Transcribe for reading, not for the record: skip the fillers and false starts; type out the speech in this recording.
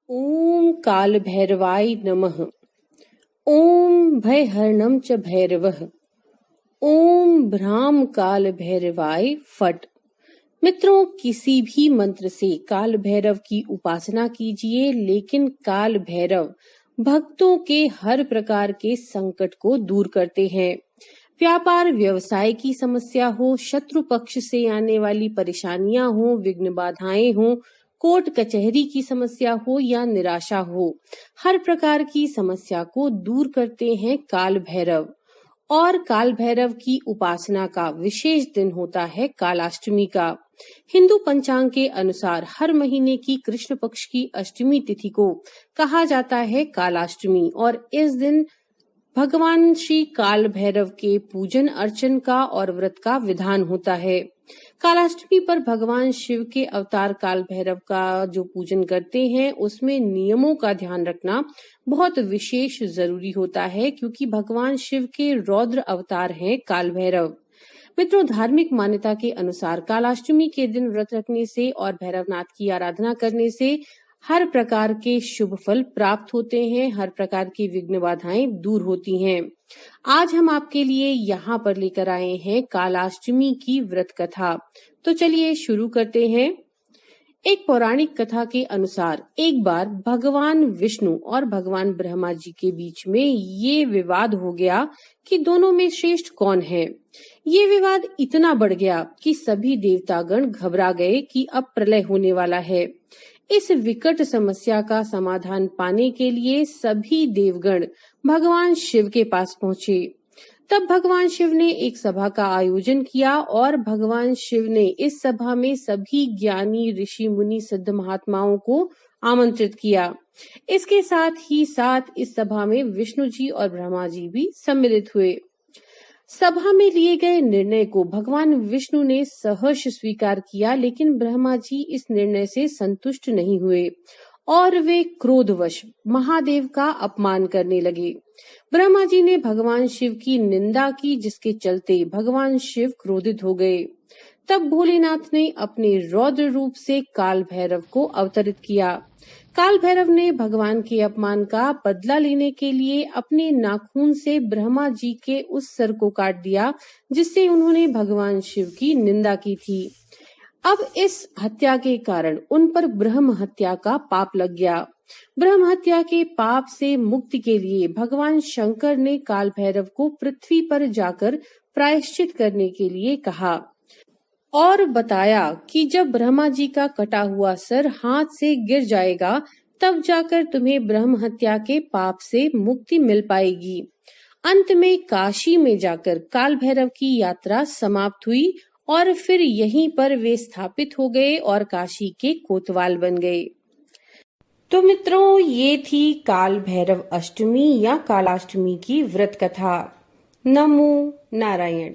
ओम काल भैरवाय नमः। ओम भयहरणं च भैरवः। ओम भ्राम काल भैरवाय फट। मित्रों, किसी भी मंत्र से काल भैरव की उपासना कीजिए, लेकिन काल भैरव भक्तों के हर प्रकार के संकट को दूर करते हैं। व्यापार व्यवसाय की समस्या हो, शत्रु पक्ष से आने वाली परेशानियां हो, विघ्न बाधाएं हो, कोर्ट कचहरी की समस्या हो या निराशा हो, हर प्रकार की समस्या को दूर करते हैं काल भैरव। और काल भैरव की उपासना का विशेष दिन होता है कालाष्टमी का। हिंदू पंचांग के अनुसार हर महीने की कृष्ण पक्ष की अष्टमी तिथि को कहा जाता है कालाष्टमी, और इस दिन भगवान श्री काल भैरव के पूजन अर्चन का और व्रत का विधान होता है। कालाष्टमी पर भगवान शिव के अवतार काल भैरव का जो पूजन करते हैं, उसमें नियमों का ध्यान रखना बहुत विशेष जरूरी होता है, क्योंकि भगवान शिव के रौद्र अवतार हैं काल भैरव। मित्रों, धार्मिक मान्यता के अनुसार कालाष्टमी के दिन व्रत रखने से और भैरवनाथ की आराधना करने से हर प्रकार के शुभ फल प्राप्त होते हैं, हर प्रकार की विघ्न बाधाएं दूर होती हैं। आज हम आपके लिए यहाँ पर लेकर आए हैं कालाष्टमी की व्रत कथा। तो चलिए शुरू करते हैं। एक पौराणिक कथा के अनुसार एक बार भगवान विष्णु और भगवान ब्रह्मा जी के बीच में ये विवाद हो गया कि दोनों में श्रेष्ठ कौन है। ये विवाद इतना बढ़ गया कि सभी देवतागण घबरा गए कि अब प्रलय होने वाला है। इस विकट समस्या का समाधान पाने के लिए सभी देवगण भगवान शिव के पास पहुंचे। तब भगवान शिव ने एक सभा का आयोजन किया और भगवान शिव ने इस सभा में सभी ज्ञानी ऋषि मुनि सिद्ध महात्माओं को आमंत्रित किया। इसके साथ ही साथ इस सभा में विष्णु जी और ब्रह्मा जी भी सम्मिलित हुए। सभा में लिए गए निर्णय को भगवान विष्णु ने सहर्ष स्वीकार किया, लेकिन ब्रह्मा जी इस निर्णय से संतुष्ट नहीं हुए और वे क्रोधवश महादेव का अपमान करने लगे। ब्रह्मा जी ने भगवान शिव की निंदा की, जिसके चलते भगवान शिव क्रोधित हो गए। तब भोलेनाथ ने अपने रौद्र रूप से काल भैरव को अवतरित किया। काल भैरव ने भगवान के अपमान का बदला लेने के लिए अपने नाखून से ब्रह्मा जी के उस सर को काट दिया, जिससे उन्होंने भगवान शिव की निंदा की थी। अब इस हत्या के कारण उन पर ब्रह्म हत्या का पाप लग गया। ब्रह्म हत्या के पाप से मुक्ति के लिए भगवान शंकर ने काल भैरव को पृथ्वी पर जाकर प्रायश्चित करने के लिए कहा और बताया कि जब ब्रह्मा जी का कटा हुआ सर हाथ से गिर जाएगा, तब जाकर तुम्हें ब्रह्म हत्या के पाप से मुक्ति मिल पाएगी। अंत में काशी में जाकर काल भैरव की यात्रा समाप्त हुई और फिर यहीं पर वे स्थापित हो गए और काशी के कोतवाल बन गए। तो मित्रों, ये थी काल भैरव अष्टमी या कालाष्टमी की व्रत कथा। नमो नारायण।